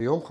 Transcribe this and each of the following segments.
في يوم 15/3/2024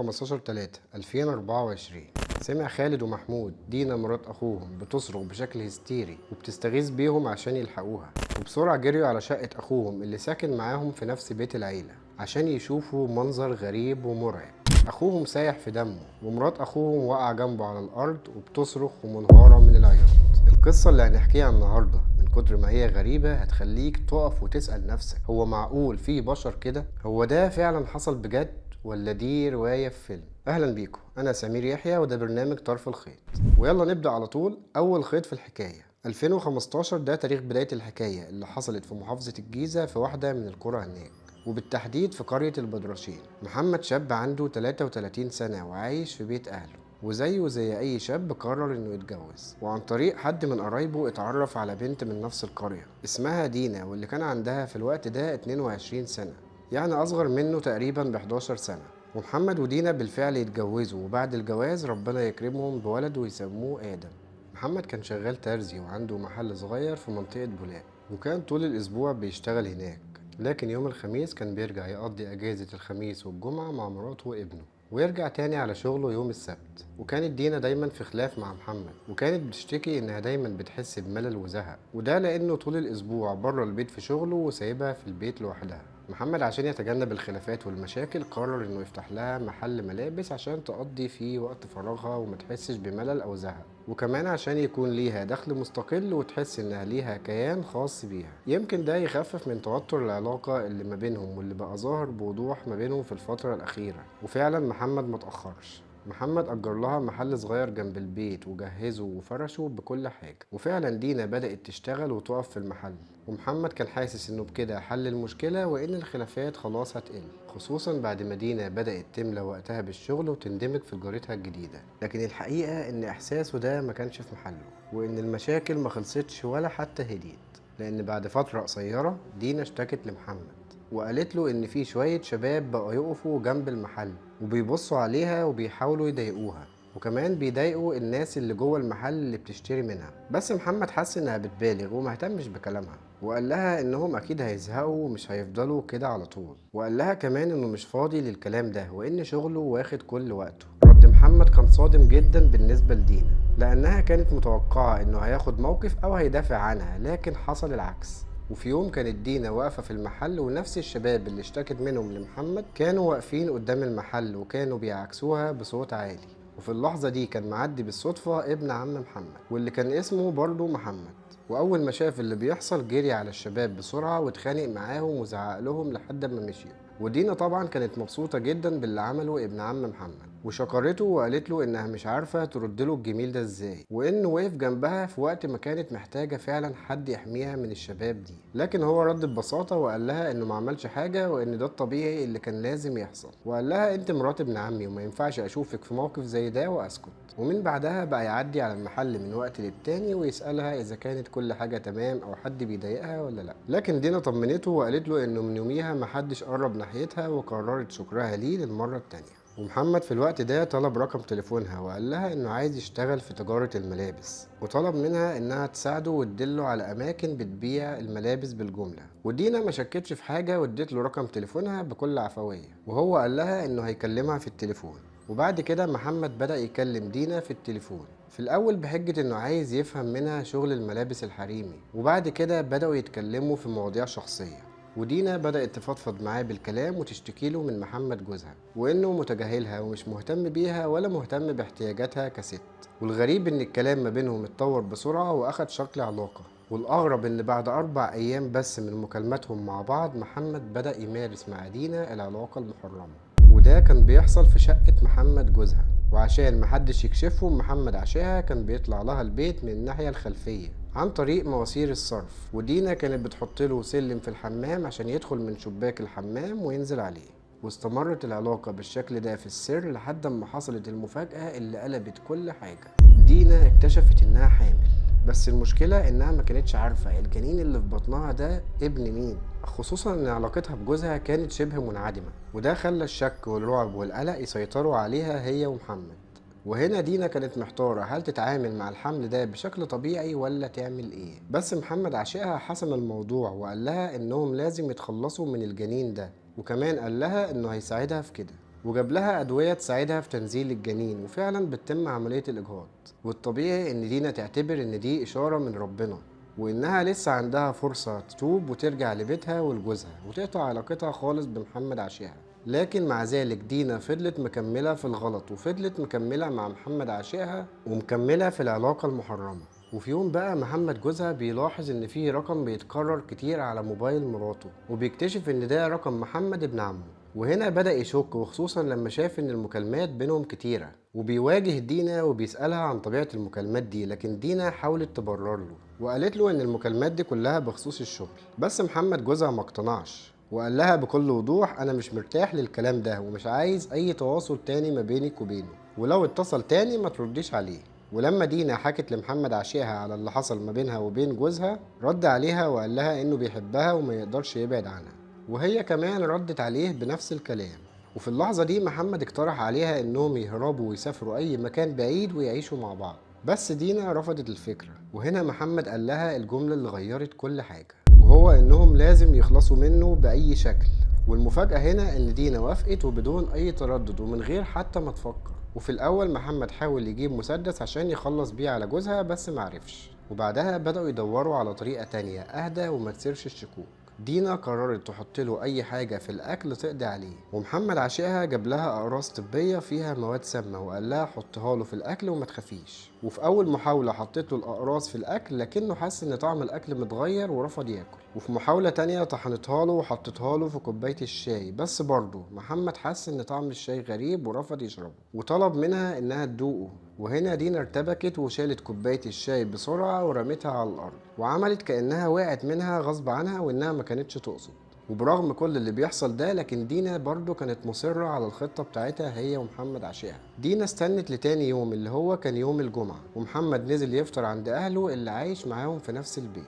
سمع خالد ومحمود دينا مرات أخوهم بتصرخ بشكل هستيري وبتستغيث بيهم عشان يلحقوها، وبسرعة جريوا على شقة أخوهم اللي ساكن معاهم في نفس بيت العيلة عشان يشوفوا منظر غريب ومرعب. أخوهم سايح في دمه ومرات أخوهم واقعة جنبه على الأرض وبتصرخ ومنهارة من العياط. القصة اللي هنحكيها النهاردة من كتر ما هي غريبة هتخليك تقف وتسأل نفسك، هو معقول في بشر كده؟ هو ده فعلا حصل بجد ولا دي رواية في فيلم؟ أهلا بيكم، أنا سمير يحيى وده برنامج طرف الخيط. ويلا نبدأ على طول. أول خيط في الحكاية 2015 ده تاريخ بداية الحكاية اللي حصلت في محافظة الجيزة في واحدة من القرى هناك، وبالتحديد في قرية البدرشين. محمد شاب عنده 33 سنة وعايش في بيت أهله، وزيه زي أي شاب قرر إنه يتجوز، وعن طريق حد من قرايبه اتعرف على بنت من نفس القرية اسمها دينا، واللي كان عندها في الوقت ده 22 سنة، يعني أصغر منه تقريبا ب11 سنة. ومحمد ودينا بالفعل يتجوزوا، وبعد الجواز ربنا يكرمهم بولد ويسموه آدم. محمد كان شغال ترزي وعنده محل صغير في منطقة بولاق، وكان طول الأسبوع بيشتغل هناك، لكن يوم الخميس كان بيرجع يقضي أجازة الخميس والجمعة مع مراته وابنه، ويرجع تاني على شغله يوم السبت. وكانت دينا دايما في خلاف مع محمد، وكانت بتشتكي انها دايما بتحس بملل وزهق، وده لانه طول الاسبوع بره البيت في شغله وسايبها في البيت لوحدها. محمد عشان يتجنب الخلافات والمشاكل قرر انه يفتح لها محل ملابس عشان تقضي فيه وقت فراغها وما تحسش بملل او زهق، وكمان عشان يكون ليها دخل مستقل وتحس انها ليها كيان خاص بيها. يمكن ده يخفف من توتر العلاقة اللي ما بينهم واللي بقى ظاهر بوضوح ما بينهم في الفترة الأخيرة. وفعلا محمد متأخرش، محمد أجر لها محل صغير جنب البيت وجهزه وفرشه بكل حاجة، وفعلا دينا بدأت تشتغل وتقف في المحل. ومحمد كان حاسس انه بكده حل المشكلة وان الخلافات خلاص هتقل، خصوصا بعد ما دينا بدأت تملى وقتها بالشغل وتندمج في جارتها الجديدة. لكن الحقيقة ان احساسه ده ما كانش في محله، وان المشاكل ما خلصتش ولا حتى هديت، لان بعد فترة قصيرة دينا اشتكت لمحمد وقالت له ان في شوية شباب بقوا يقفوا جنب المحل وبيبصوا عليها وبيحاولوا يضايقوها، وكمان بيضايقوا الناس اللي جوه المحل اللي بتشتري منها. بس محمد حس انها بتبالغ ومهتمش بكلامها، وقال لها انهم اكيد هيزهقوا ومش هيفضلوا كده على طول، وقال لها كمان انه مش فاضي للكلام ده وان شغله واخد كل وقته. رد محمد كان صادم جدا بالنسبة لدينا، لانها كانت متوقعة انه هياخد موقف او هيدافع عنها، لكن حصل العكس. وفي يوم كانت دينا واقفة في المحل ونفس الشباب اللي اشتكت منهم لمحمد كانوا واقفين قدام المحل وكانوا بيعكسوها بصوت عالي. وفي اللحظة دي كان معدي بالصدفة ابن عم محمد واللي كان اسمه برضه محمد، وأول ما شاف اللي بيحصل جري على الشباب بسرعة واتخانق معاهم وزعق لهم لحد ما مشيوا. ودينا طبعا كانت مبسوطة جدا باللي عمله ابن عم محمد، وشكرته وقالت له انها مش عارفة ترد له الجميل ده ازاي، وانه وقف جنبها في وقت ما كانت محتاجة فعلا حد يحميها من الشباب دي. لكن هو رد ببساطة وقال لها انه ما عملش حاجة وان ده الطبيعي اللي كان لازم يحصل، وقال لها انت مرات ابن عمي وما ينفعش اشوفك في موقف زي ده واسكت. ومن بعدها بقى يعدي على المحل من وقت للتاني ويسألها اذا كانت كل حاجة تمام او حد بيضايقها ولا لا. لكن دينا طمنته وقالت له انه من يوميها محدش قرب ناحيتها، وقررت شكرها ليه للمرة التانية. ومحمد في الوقت ده طلب رقم تليفونها وقال لها انه عايز يشتغل في تجارة الملابس، وطلب منها انها تساعده وتدله على اماكن بتبيع الملابس بالجملة. ودينا ما شكتش في حاجة وادت له رقم تليفونها بكل عفوية، وهو قال لها انه هيكلمها في التليفون. وبعد كده محمد بدأ يكلم دينا في التليفون، في الأول بحجة إنه عايز يفهم منها شغل الملابس الحريمي، وبعد كده بدأوا يتكلموا في مواضيع شخصية. ودينا بدأت تفضفض معاه بالكلام وتشتكيله من محمد جوزها وإنه متجاهلها ومش مهتم بيها ولا مهتم باحتياجاتها كست. والغريب إن الكلام ما بينهم اتطور بسرعة وأخد شكل علاقة. والأغرب إن بعد 4 أيام بس من مكالماتهم مع بعض محمد بدأ يمارس مع دينا العلاقة المحرمة، وده كان بيحصل في شقة محمد جوزها. وعشان محدش يكشفه محمد عشاها كان بيطلع لها البيت من الناحية الخلفية عن طريق مواسير الصرف، ودينا كانت بتحط له سلم في الحمام عشان يدخل من شباك الحمام وينزل عليه. واستمرت العلاقة بالشكل ده في السر لحد ما حصلت المفاجأة اللي قلبت كل حاجة. دينا اكتشفت انها حامل، بس المشكلة انها ما كانتش عارفة الجنين اللي في بطنها ده ابن مين، خصوصا ان علاقتها بجوزها كانت شبه منعدمة، وده خلى الشك والرعب والقلق يسيطروا عليها هي ومحمد. وهنا دينا كانت محتارة هل تتعامل مع الحمل ده بشكل طبيعي ولا تعمل ايه. بس محمد عشقها حسم الموضوع وقال لها انهم لازم يتخلصوا من الجنين ده، وكمان قال لها انه هيساعدها في كده. وجاب لها أدوية تساعدها في تنزيل الجنين، وفعلا بتتم عملية الإجهاض. والطبيعي إن دينا تعتبر إن دي إشارة من ربنا، وإنها لسه عندها فرصة تتوب وترجع لبيتها ولجوزها وتقطع علاقتها خالص بمحمد عشيها. لكن مع ذلك دينا فضلت مكملة في الغلط، وفضلت مكملة مع محمد عشيها ومكملة في العلاقة المحرمة. وفي يوم بقى محمد جوزها بيلاحظ ان في رقم بيتكرر كتير على موبايل مراته، وبيكتشف ان ده رقم محمد ابن عمه. وهنا بدأ يشك، وخصوصا لما شاف ان المكالمات بينهم كتيرة. وبيواجه دينا وبيسألها عن طبيعة المكالمات دي، لكن دينا حاولت تبرر له وقالت له ان المكالمات دي كلها بخصوص الشغل. بس محمد جوزها ما اقتنعش، وقال لها بكل وضوح انا مش مرتاح للكلام ده، ومش عايز اي تواصل تاني ما بينك وبينه، ولو اتصل تاني ما ترديش عليه. ولما دينا حكت لمحمد عشيها على اللي حصل ما بينها وبين جوزها، رد عليها وقال لها انه بيحبها وما يقدرش يبعد عنها، وهي كمان ردت عليه بنفس الكلام. وفي اللحظة دي محمد اقترح عليها انهم يهربوا ويسافروا اي مكان بعيد ويعيشوا مع بعض، بس دينا رفضت الفكرة. وهنا محمد قال لها الجملة اللي غيرت كل حاجة، وهو انهم لازم يخلصوا منه بأي شكل. والمفاجأة هنا ان دينا وافقت وبدون اي تردد ومن غير حتى ما تفكر. وفي الاول محمد حاول يجيب مسدس عشان يخلص بيه على جوزها بس معرفش، وبعدها بدأوا يدوروا على طريقة تانية اهدى وما تثيرش الشكوك. دينا قررت تحط له اي حاجة في الاكل تقضي عليه، ومحمد عشيها جاب لها اقراص طبية فيها مواد سامة وقال لها حطها له في الاكل وما تخافيش. وفي اول محاولة حطيت له الاقراص في الاكل، لكنه حس ان طعم الاكل متغير ورفض ياكل. وفي محاولة تانية طحنتها له وحطيتها له في كوباية الشاي، بس برضه محمد حس ان طعم الشاي غريب ورفض يشربه وطلب منها انها تدوقه. وهنا دينا ارتبكت وشالت كوباية الشاي بسرعة ورمتها على الارض، وعملت كأنها وقعت منها غصب عنها وانها ما كانتش تقصد. وبرغم كل اللي بيحصل ده، لكن دينا برضو كانت مصرة على الخطة بتاعتها هي ومحمد عشيها. دينا استنت لتاني يوم اللي هو كان يوم الجمعة، ومحمد نزل يفطر عند أهله اللي عايش معاهم في نفس البيت.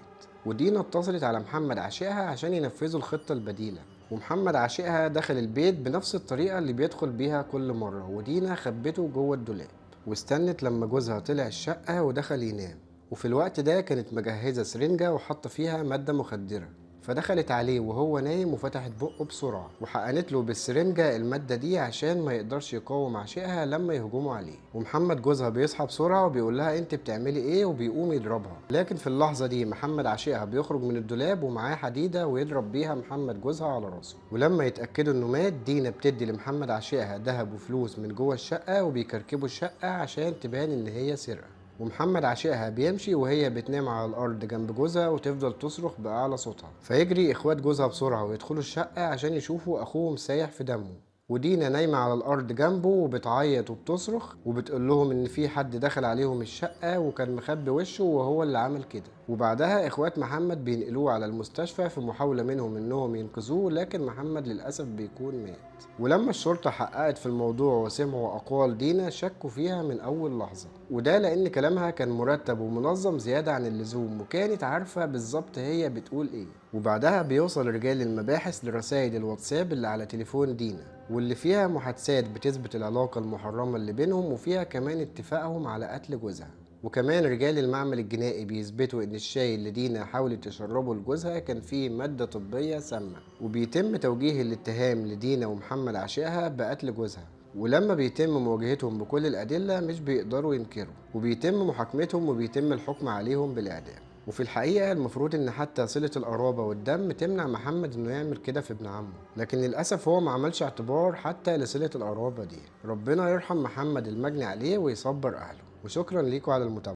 ودينا اتصلت على محمد عشيها عشان ينفذوا الخطة البديلة. ومحمد عشيها دخل البيت بنفس الطريقة اللي بيدخل بيها كل مرة، ودينا خبته جوه الدولاب واستنت لما جوزها طلع الشقة ودخل ينام. وفي الوقت ده كانت مجهزة سرنجة وحاطة فيها مادة مخدرة، فدخلت عليه وهو نايم وفتحت بقه بسرعة وحقنت له بالسرنجة المادة دي عشان ما يقدرش يقاوم عشقها لما يهجموا عليه. ومحمد جوزها بيصحى بسرعة وبيقول لها انت بتعملي ايه، وبيقوم يضربها. لكن في اللحظة دي محمد عشقها بيخرج من الدولاب ومعاه حديدة ويضرب بيها محمد جوزها على راسه. ولما يتأكدوا انه مات، دينا بتدي لمحمد عشقها ذهب وفلوس من جوه الشقة وبيكركبوا الشقة عشان تبان ان هي سرقة. ومحمد عشقها بيمشي وهي بتنام على الارض جنب جوزها وتفضل تصرخ باعلى صوتها، فيجري اخوات جوزها بسرعه ويدخلوا الشقه عشان يشوفوا اخوهم سايح في دمه. ودينا نايمه على الارض جنبه وبتعيط وبتصرخ وبتقول لهم ان في حد دخل عليهم الشقه وكان مخبي وشه وهو اللي عمل كده. وبعدها اخوات محمد بينقلوه على المستشفى في محاوله منهم انهم ينقذوه، لكن محمد للاسف بيكون مات. ولما الشرطة حققت في الموضوع وسمعوا أقوال دينا، شكوا فيها من أول لحظة، وده لأن كلامها كان مرتب ومنظم زيادة عن اللزوم، وكانت عارفة بالظبط هي بتقول إيه. وبعدها بيوصل رجال المباحث لرسائل الواتساب اللي على تليفون دينا، واللي فيها محادثات بتثبت العلاقة المحرمة اللي بينهم، وفيها كمان اتفاقهم على قتل جوزها. وكمان رجال المعمل الجنائي بيثبتوا ان الشاي اللي دينا حاولت تشربه لجوزها كان فيه مادة طبية سامة، وبيتم توجيه الاتهام لدينا ومحمد عشقها بقتل جوزها. ولما بيتم مواجهتهم بكل الأدلة مش بيقدروا ينكروا، وبيتم محاكمتهم وبيتم الحكم عليهم بالإعدام. وفي الحقيقة المفروض ان حتى صلة القرابة والدم تمنع محمد انه يعمل كده في ابن عمه، لكن للأسف هو ما عملش اعتبار حتى لصلة القرابة دي. ربنا يرحم محمد المجني عليه ويصبر أهله. وشكرا ليكم على المتابعة.